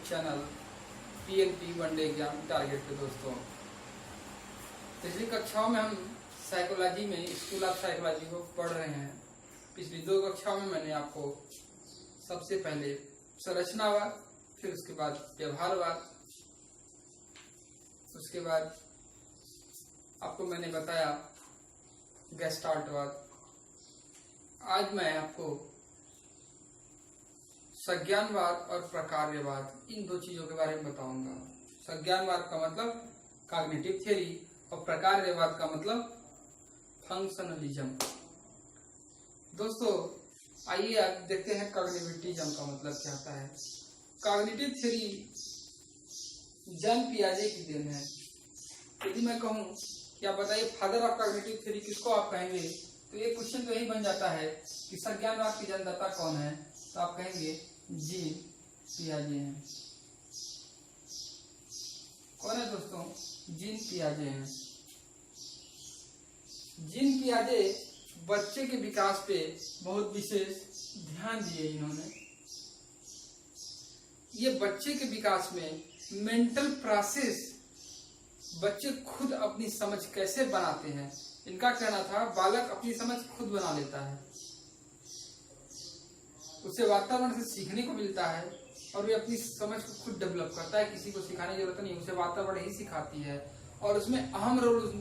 Channel PNP one day exam target पे दोस्तों। पिछली कक्षाओं में हम साइकोलॉजी में स्कूल ऑफ साइकोलॉजी को पढ़ रहे हैं। पिछली 2 कक्षाओं में मैंने आपको सबसे पहले संरचनावाद, फिर उसके बाद व्यवहारवाद, उसके बाद आपको मैंने बताया गेस्टाल्टवाद। आज मैं आपको संज्ञानवाद और प्रकार्यवाद, इन 2 चीजों के बारे में बताऊंगा। संज्ञानवाद का मतलब कॉग्निटिव थ्योरी और प्रकार्यवाद का मतलब फंक्शनलिज्म। दोस्तों आइए आप देखते हैं कॉग्निटिविज्म का मतलब क्या होता है। कॉग्निटिव थ्योरी जॉन पियाजे की देन है। यदि मैं कहूं कि आप बताइए फादर ऑफ कॉग्निटिव थ्योरी किसको आप कहेंगे, तो ये क्वेश्चन तो यही बन जाता है कि संज्ञानवाद की जन्मदाता कौन है, तो आप कहेंगे जीन पियाजे हैं। कौन है दोस्तों? जीन पियाजे हैं। जीन पियाजे बच्चे के विकास पे बहुत विशेष ध्यान दिए इन्होंने। ये बच्चे के विकास में मेंटल प्रोसेस, बच्चे खुद अपनी समझ कैसे बनाते हैं, इनका कहना था बालक अपनी समझ खुद बना लेता है, उसे वातावरण से सीखने को मिलता है और वे अपनी समझ को खुद डेवलप करता है। किसी को सिखाने की जरूरत नहीं, उसे वातावरण ही सिखाती है। और उसमें अहम रोल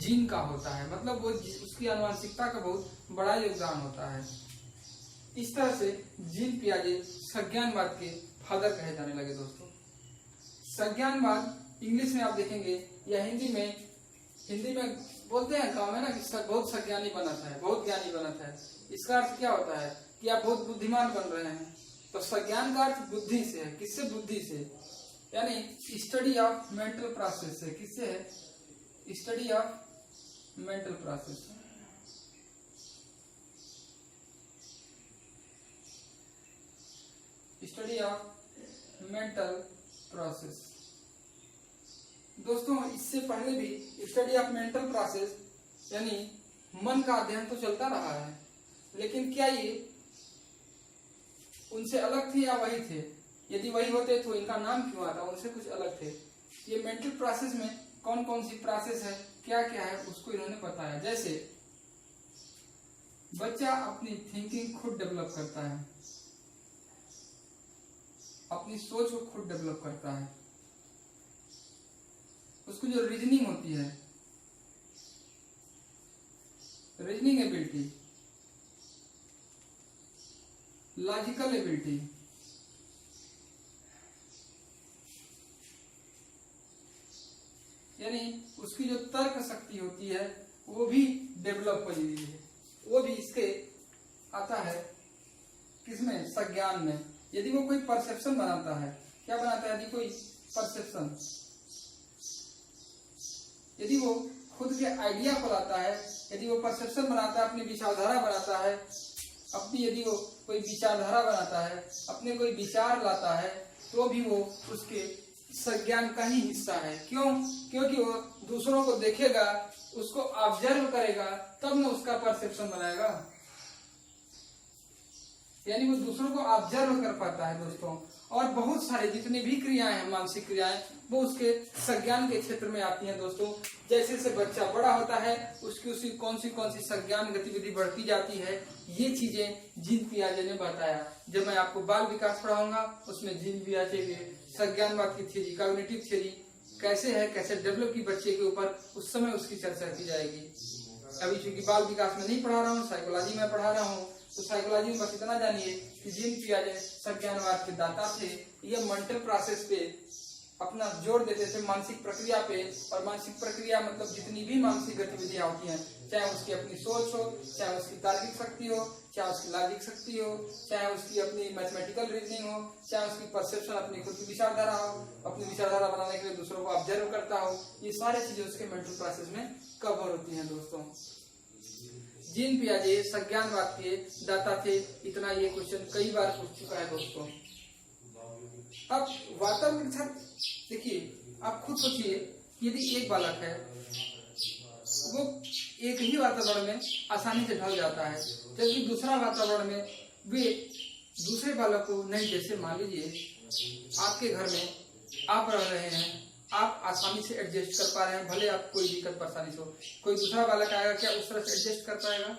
जीन का होता है, मतलब वो उसकी आनुवंशिकता का बहुत बड़ा योगदान होता है। इस तरह से जीन पियाजे संज्ञानवाद के फादर कहे जाने लगे दोस्तों। संज्ञानवाद इंग्लिश में आप देखेंगे या हिंदी में बोलते हैं गाँव में ना कि बहुत संज्ञानी बनता है, बहुत ज्ञानी बनता है। इसका अर्थ क्या होता है कि आप बहुत बुद्धिमान बन रहे हैं। तो संज्ञान का अर्थ बुद्धि से है। किससे? बुद्धि से, यानी स्टडी ऑफ मेंटल प्रोसेस से। किससे है? Study of mental process. Study of mental process. दोस्तों इससे पहले भी स्टडी ऑफ मेंटल प्रोसेस यानी मन का अध्ययन तो चलता रहा है, लेकिन क्या ये उनसे अलग थे या वही थे? यदि वही होते तो इनका नाम क्यों आता? उनसे कुछ अलग थे। ये मेंटल प्रोसेस में कौन कौन सी प्रोसेस है, क्या क्या है, उसको इन्होंने बताया। जैसे बच्चा अपनी थिंकिंग खुद डेवलप करता है, अपनी सोच को खुद डेवलप करता है। उसको जो रीजनिंग होती है, रीजनिंग एबिलिटी, लॉजिकल एबिलिटी, यानी उसकी जो तर्क शक्ति होती है वो भी डेवलप हो रही है। वो भी इसके आता है किसमें? संज्ञान में। यदि वो कोई परसेप्शन बनाता है, क्या बनाता है? यदि कोई परसेप्शन, यदि वो खुद के आइडिया को लाता है, यदि वो परसेप्शन बनाता है, अपनी विचारधारा बनाता है, अपनी यदि वो कोई विचारधारा बनाता है, अपने कोई विचार लाता है, तो भी वो उसके संज्ञान का ही हिस्सा है। क्यों? क्योंकि वो दूसरों को देखेगा, उसको ऑब्जर्व करेगा, तब न उसका परसेप्शन बनाएगा। यानी वो दूसरों को ऑब्जर्व कर पाता है दोस्तों। और बहुत सारे जितनी भी क्रियाएं हैं, मानसिक क्रियाएं, वो उसके संज्ञान के क्षेत्र में आती हैं दोस्तों। जैसे जैसे बच्चा बड़ा होता है उसकी कौन सी संज्ञान गतिविधि बढ़ती जाती है, ये चीजें जीन पियाजे ने बताया। जब मैं आपको बाल विकास पढ़ाऊंगा उसमें जीन पियाजे के संज्ञानवाद की थ्योरी, कॉग्निटिव थ्योरी कैसे है, कैसे डेवलप की बच्चे के ऊपर, उस समय उसकी चर्चा की जाएगी। अभी चूंकि बाल विकास में नहीं पढ़ा रहा हूँ, साइकोलॉजी में पढ़ा रहा हूँ, तो साइकोलॉजी में बस इतना जानिए कि जीन पियाजे संज्ञानवाद के दाता थे। ये मेंटल प्रोसेस पे अपना जोर देते थे, मानसिक प्रक्रिया पे। और मानसिक प्रक्रिया मतलब जितनी भी मानसिक गतिविधियां होती हैं, चाहे उसकी अपनी सोच हो, चाहे उसकी तार्किक शक्ति हो, चाहे उसकी लॉजिक शक्ति हो, चाहे उसकी अपनी मैथमेटिकल रीजनिंग हो, चाहे उसकी परसेप्शन, अपनी खुद की विचारधारा हो, अपनी विचारधारा बनाने के लिए दूसरों को ऑब्जर्व करता हो, ये सारी चीजें उसके मेंटल प्रोसेस में कवर होती हैं दोस्तों। जीन पियाजे संज्ञानवाद के दाता थे। इतना ये क्वेश्चन कई बार पूछ चुका है दोस्तों। अब वातावरण के साथ देखिए, आप खुद सोचिए यदि एक बालक है, वो एक ही वातावरण में आसानी से ढल जाता है, जबकि दूसरा वातावरण में वे दूसरे बालक को नहीं, जैसे मान लीजिए आपके घर में आप रह रहे हैं, आप आसानी से एडजस्ट कर पा रहे हैं, भले आप कोई दिक्कत परेशानी से हो, कोई दूसरा बालक आएगा क्या उस तरह से एडजस्ट कर पाएगा?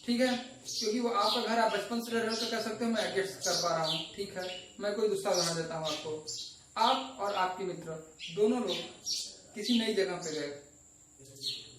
ठीक है, क्योंकि वो आपका घर, आप बचपन से रह रहे हो तो कह सकते हो मैं एडजस्ट कर पा रहा हूँ। ठीक है, मैं कोई दूसरा उदाहरण देता हूँ आपको। आप और आपके मित्र दोनों लोग किसी नई जगह पे गए,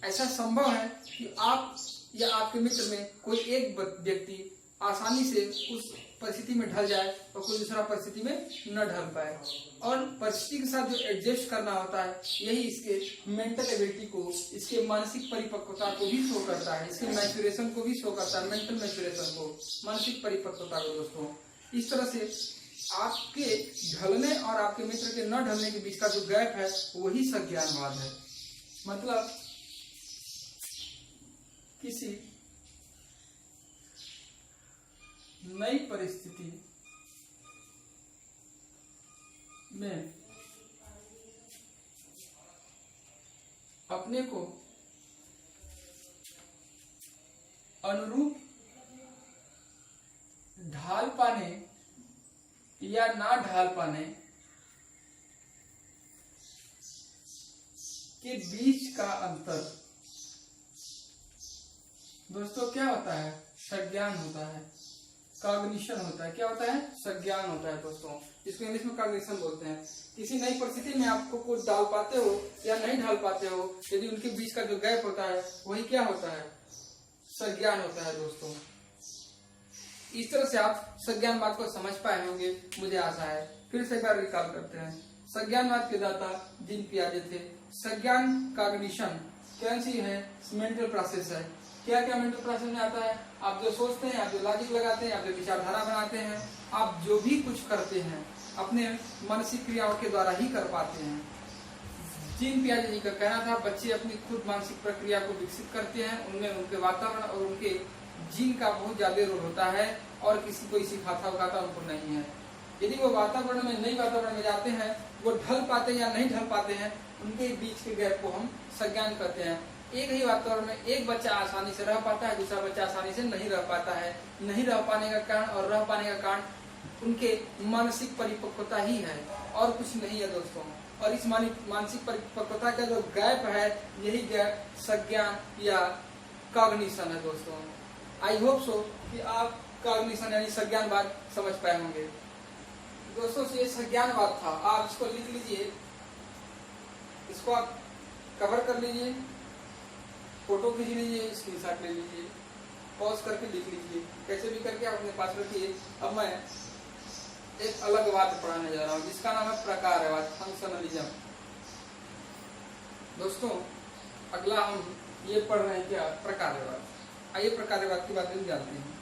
ऐसा संभव है कि आप या आपके मित्र में कोई एक व्यक्ति आसानी से उस परिस्थिति में ढल जाए और कोई दूसरा परिस्थिति में न ढल पाए, और परिस्थिति के साथ जो एडजस्ट करना होता है यही इसके मेंटल एबिलिटी को, इसके मानसिक परिपक्वता को भी शो करता है, इसके मैच्योरेशन को भी शो करता है, मेंटल मैच्योरेशन को, मानसिक परिपक्वता को। दोस्तों, इस तरह से आपके ढलने और आपके मित्र के न ढलने के बीच का जो गैप है वही सज्ञानवाद है। मतलब किसी नई परिस्थिति में अपने को अनुरूप ढाल पाने या ना ढाल पाने के बीच का अंतर दोस्तों क्या होता है? संज्ञान होता है, कॉग्निशन होता है। क्या होता है? संज्ञान होता है दोस्तों, इसको इंग्लिश में कॉग्निशन बोलते हैं। किसी नई परिस्थिति में आपको कुछ डाल पाते हो या नहीं ढाल पाते हो, यदि उनके बीच का जो गैप होता है वही क्या होता है? संज्ञान होता है दोस्तों। इस तरह से आप संज्ञानवाद को समझ पाए होंगे, मुझे आशा है। फिर से एक बार रिकॉल करते हैं। संज्ञानवाद के दाता जीन पियाजे थे। संज्ञान कॉग्निशन कौन सी है? मेंटल प्रोसेस है। क्या क्या मेंटल प्रोसेस में आता है? आप जो सोचते हैं, आप जो लॉजिक लगाते हैं, आप जो विचारधारा बनाते हैं, आप जो भी कुछ करते हैं अपने मानसिक क्रियाओं के द्वारा ही कर पाते हैं। जीन पियाजे जी का कहना था बच्चे अपनी खुद मानसिक प्रक्रिया को विकसित करते हैं, उनमें उनके वातावरण और उनके जीन का बहुत ज्यादा रोल होता है और किसी को सिखाता उगाता उनको नहीं है। यदि वो वातावरण में, नई वातावरण में जाते हैं, वो ढल पाते हैं या नहीं ढल पाते हैं, उनके बीच के गैप को हम संज्ञान कहते हैं। एक ही वातावरण में एक बच्चा आसानी से रह पाता है, दूसरा बच्चा आसानी से नहीं रह पाता है। नहीं रह पाने का कारण और रह पाने का कारण उनके मानसिक परिपक्वता ही है और कुछ नहीं है दोस्तों। और इस मानसिक परिपक्वता का जो गैप है, यही गैप संज्ञान या कॉग्निशन है दोस्तों। आई होप सो कि आप कॉग्निशन यानी संज्ञानवाद समझ पाए होंगे दोस्तों। ये संज्ञानवाद था, आप इसको लिख लीजिए, इसको आप कवर कर लीजिए, फोटो खींच लीजिए, स्क्रीनशॉट ले लीजिए, पॉज करके लिख लीजिए, कैसे भी करके आप अपने पास रखिए। अब मैं एक अलग बात पढ़ाने जा रहा हूँ जिसका नाम है प्रकारवाद, फंक्शनलिज्म। दोस्तों, अगला हम ये पढ़ रहे हैं क्या? प्रकारवाद। आइए प्रकारवाद की बात जानते हैं।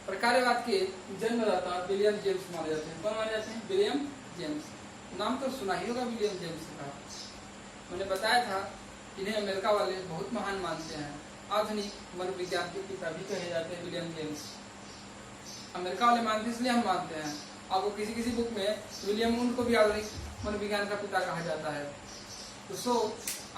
प्रकारवाद के जन्मदाता विलियम जेम्स माने जाते हैं। कौन माने जाते हैं? William James. नाम तो सुना ही होगा विलियम जेम्स का। मैंने बताया था इन्हें अमेरिका वाले बहुत महान मानते हैं। आधुनिक मनोविज्ञान के पिता भी कहे जाते हैं विलियम जेम्स। अमेरिका वाले मानते हैं इसलिए हम मानते हैं। आपको किसी किसी बुक में विलियम मून को भी आधुनिक मनोविज्ञान का पिता कहा जाता है। तो सो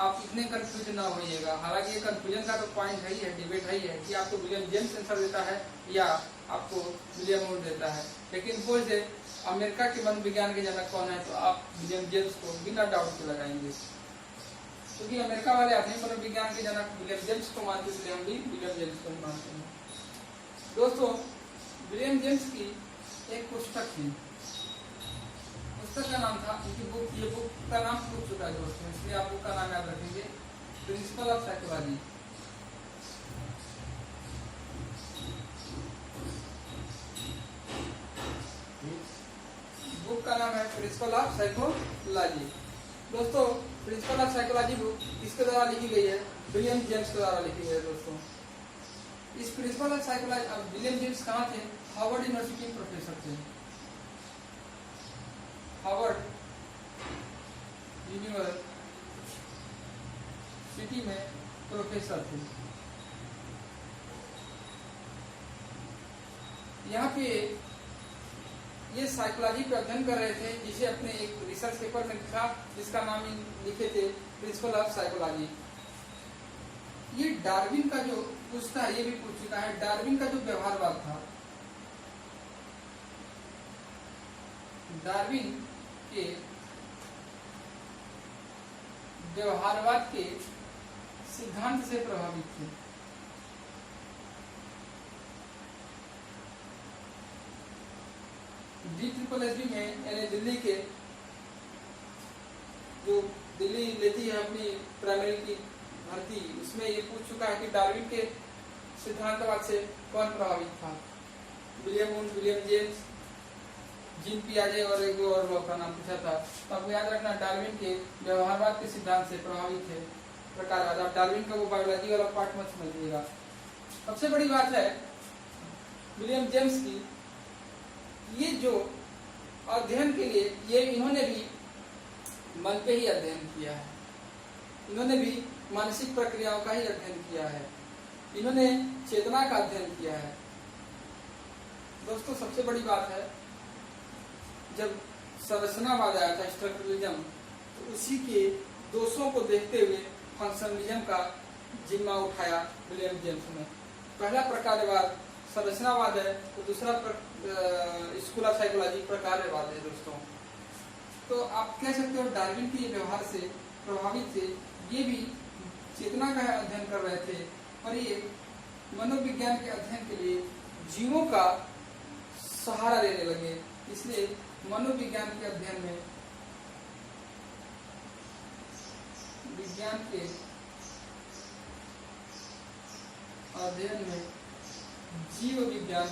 आप इतने कंफ्यूज ना होइएगा। हालांकि ये कंफ्यूजन का तो पॉइंट है ही है, डिबेट है ही है कि आपको विलियम जेम्स आंसर देता है या आपको विलियम मून देता है। लेकिन बोल दे अमेरिका के मनोविज्ञान के जनक कौन है, तो आप विलियम जेम्स को बिना डाउट के लगाएंगे, क्योंकि अमेरिका वाले आधुनिक मनोविज्ञान के जनक विलियम जेम्स को मानते हैं, इसलिए हम भी विलियम जेम्स को मानते हैं। दोस्तों, विलियम जेम्स की एक पुस्तक थी, पुस्तक का नाम था, उनकी बुक, ये बुक का नाम पूछ चुका है दोस्तों, इसलिए आप बुक का नाम याद रखेंगे, प्रिंसिपल ऑफ साइकोलॉजी। बुक का नाम है प्रिंसिपल ऑफ साइकोलॉजी। दोस्तों, प्रिंसिपल ऑफ साइकोलॉजी बुक किसके द्वारा लिखी गई है? विलियम जेम्स के द्वारा लिखी गई है दोस्तों। इस principle of psychology William James कहाँ थे? हार्वर्ड यूनिवर्सिटी में प्रोफेसर थे। हार्वर्ड यूनिवर्सिटी में प्रोफेसर थे। यहाँ पे ये साइकोलॉजी पे अध्ययन कर रहे थे, जिसे अपने एक रिसर्च पेपर में लिखा, जिसका नाम लिखे थे प्रिंसिपल ऑफ साइकोलॉजी। ये डार्विन का जो पूछता है, ये भी पूछ चुका है, डार्विन का जो व्यवहारवाद था, डार्विन के व्यवहारवाद के सिद्धांत से प्रभावित थे। DSSB में यानी दिल्ली के जो दिल्ली लेती है अपनी प्राइमरी की भर्ती, उसमें ये पूछ चुका है कि डार्विन के सिद्धांतवाद से कौन प्रभावित था। William Wundt, William James, Jean पियाजे और एक और लोग का नाम पूछा था। तो आपको याद रखना डार्विन के व्यवहारवाद के सिद्धांत से प्रभावित थे प्रकारवाद। आप डार्विन का वो बायोलॉजी वाला पार्ट मत समझिएगा। सबसे बड़ी बात है विलियम जेम्स की, ये जो अध्ययन के लिए ये इन्होंने भी मन पे ही अध्ययन किया है, इन्होंने भी मानसिक प्रक्रियाओं का ही अध्ययन किया है, इन्होंने चेतना का अध्ययन किया है। दोस्तों सबसे बड़ी बात है जब संरचनावाद आया था स्ट्रक्चरलिज्म, तो उसी के दोषों को देखते हुए फंक्शनलिज्म का जिम्मा उठाया विलियम जेम्स ने। पहला प्रकारवाद संरचनावाद है, तो दूसरा स्कूल ऑफ साइकोलॉजी प्रकारवाद है दोस्तों। तो आप कह सकते हो डार्विन के व्यवहार से प्रभावित थे, ये भी चेतना का अध्ययन कर रहे थे और ये मनोविज्ञान के अध्ययन के लिए जीवों का सहारा लेने लगे। इसलिए मनोविज्ञान के अध्ययन में जीव विज्ञान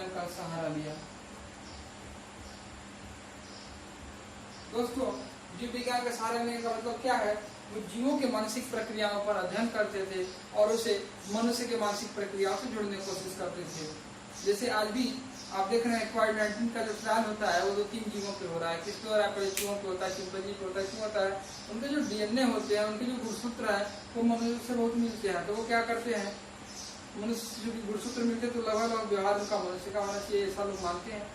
का सहारा लिया। दोस्तों जीव विज्ञान का सहारा लेने का मतलब क्या है? वो जीवों के मानसिक प्रक्रियाओं पर अध्ययन करते थे और उसे मनुष्य के मानसिक प्रक्रियाओं से जोड़ने की कोशिश करते थे। जैसे आज भी आप देख रहे हैं कोविड-19 का जो ट्रायल होता है वो 2-3 जीवों पे हो रहा है। किस पे हो रहा है? चूहों पे होता है, चिंपैंजी पे होता है। क्यों होता है? उनके जो DNA होते हैं, उनके जो गुणसूत्र है वो मनुष्य से बहुत मिलते हैं। तो वो क्या करते हैं, मनुष्य जो गुणसूत्र मिलते तो लगभग व्यवहार उनका मनुष्य का होना चाहिए, ऐसा लोग मानते हैं।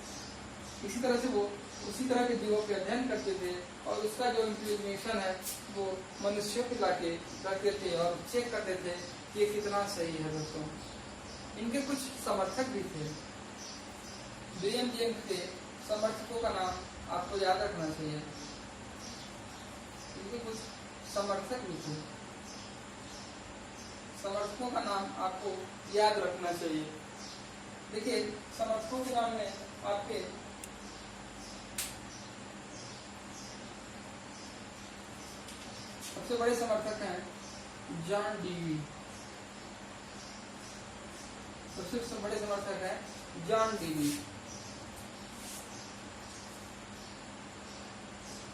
इसी तरह से वो उसी तरह के जीवों के अध्ययन करते थे और उसका जो इम्प्लीमेशन है वो मनुष्यों को लाके रखते थे और चेक करते थे कि ये कितना सही है। दोस्तों इनके कुछ समर्थक भी थे। विलियम जेम्स के समर्थकों का नाम आपको याद रखना चाहिए। इनके कुछ समर्थक भी थे, समर्थकों का नाम आपको याद रखना चाहिए। देखिए समर्थकों के नाम में आपके सबसे बड़े समर्थक हैं जॉन डीवी। सबसे बड़े समर्थक हैं जॉन डीवी।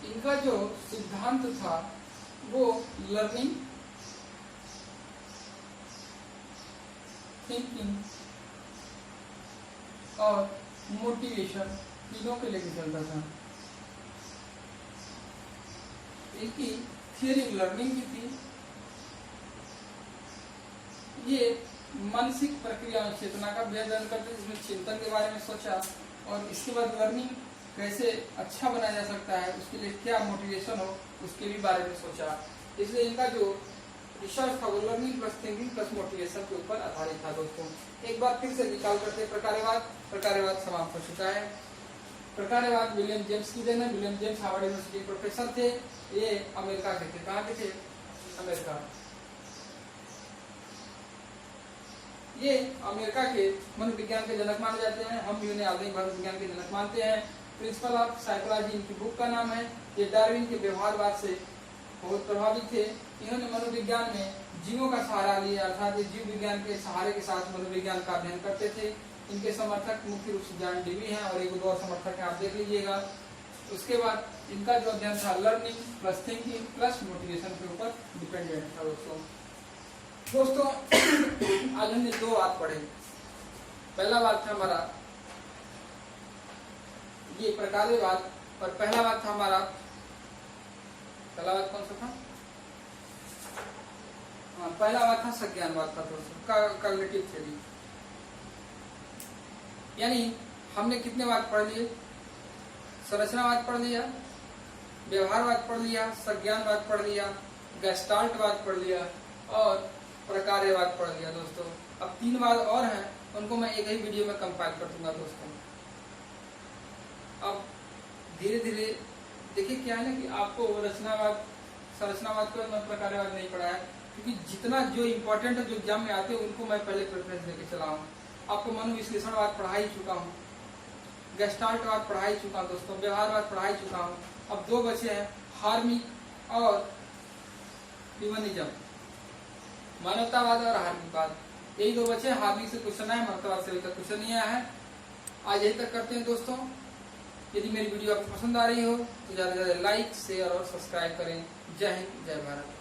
इनका जो सिद्धांत था वो लर्निंग, थिंकिंग और मोटिवेशन तीनों के लेके चलता था। इनकी थियरी लर्निंग की थी, ये मानसिक प्रक्रिया चेतना का अध्ययन करते, जिसमें चिंतन के बारे में सोचा और इसके बाद लर्निंग कैसे अच्छा बनाया जा सकता है, उसके लिए क्या मोटिवेशन हो उसके भी बारे में सोचा। इसलिए इनका जो रिसर्च था वो learning plus thinking plus motivation के ऊपर आधारित था। दोस्तों एक बार फिर से निकाल करते प्रकारवाद समाप्त हो चुका है। प्रकारवाद विलियम जेम्स की देन है। विलियम जेम्स हार्वर्ड यूनिवर्सिटी के प्रोफेसर थे। ये अमेरिका के थे। कहाँ के थे? अमेरिका। ये अमेरिका के मनोविज्ञान के जनक माने जाते हैं। हम भी उन्हें आधुनिक मनोविज्ञान के जनक मानते हैं। प्रिंसिपल ऑफ साइकोलॉजी इनकी बुक का नाम है। ये डार्विन के व्यवहारवाद से बहुत प्रभावित थे। इन्होंने मनोविज्ञान में जीवों का सहारा लिया, अर्थात जीव विज्ञान के सहारे के साथ मनोविज्ञान का अध्ययन करते थे। इनके समर्थक मुख्य रूप से जॉन डीवी हैं और एक दो समर्थक हैं, आप देख लीजिएगा। उसके बाद इनका जो अध्ययन था learning plus thinking plus motivation के ऊपर डिपेंडेंट था। दोस्तों आज हमने 2 बात पढ़े। पहला बात था हमारा ये प्रकारवाद और पहला बात था हमारा, पहला बात कौन सा था? पहला बात था संज्ञानवाद था दोस्तों, कॉग्निटिव थ्योरी। यानी हमने कितने बात पढ़ लिए? संरचनावाद पढ़ लिया, व्यवहारवाद पढ़ लिया, संज्ञानवाद पढ़ लिया, गेस्टाल्टवाद पढ़ लिया और प्रकारवाद पढ़ लिया। दोस्तों अब 3 बात और हैं, उनको मैं एक ही वीडियो में कंपाइल कर दूंगा दोस्तों। धीरे धीरे देखिए क्या है ना कि आपको रचनावाद संरचनावाद को प्रकारवाद नहीं पढ़ा है, क्योंकि जितना जो इम्पोर्टेंट है जो एग्जाम में आते हैं उनको मैं पहले प्रेफरेंस देके चला हूँ। आपको मनोविश्लेषणवाद पढ़ा ही चुका हूँ, गेस्टाल्टवाद पढ़ा ही चुका हूँ दोस्तों, व्यवहारवाद पढ़ा ही चुका हूँ। अब दो बचे हैं, हार्मिक और ह्यूमनिज्म, मानवतावाद और हार्मिकवाद, यही दो बचे हैं। हार्मिक से क्वेश्चन आया, मानवतावाद से अभी तक क्वेश्चन नहीं आया है। आज यही तक करते हैं दोस्तों। यदि मेरी वीडियो आपको पसंद आ रही हो तो ज़्यादा से ज़्यादा लाइक शेयर और सब्सक्राइब करें। जय हिंद, जय भारत।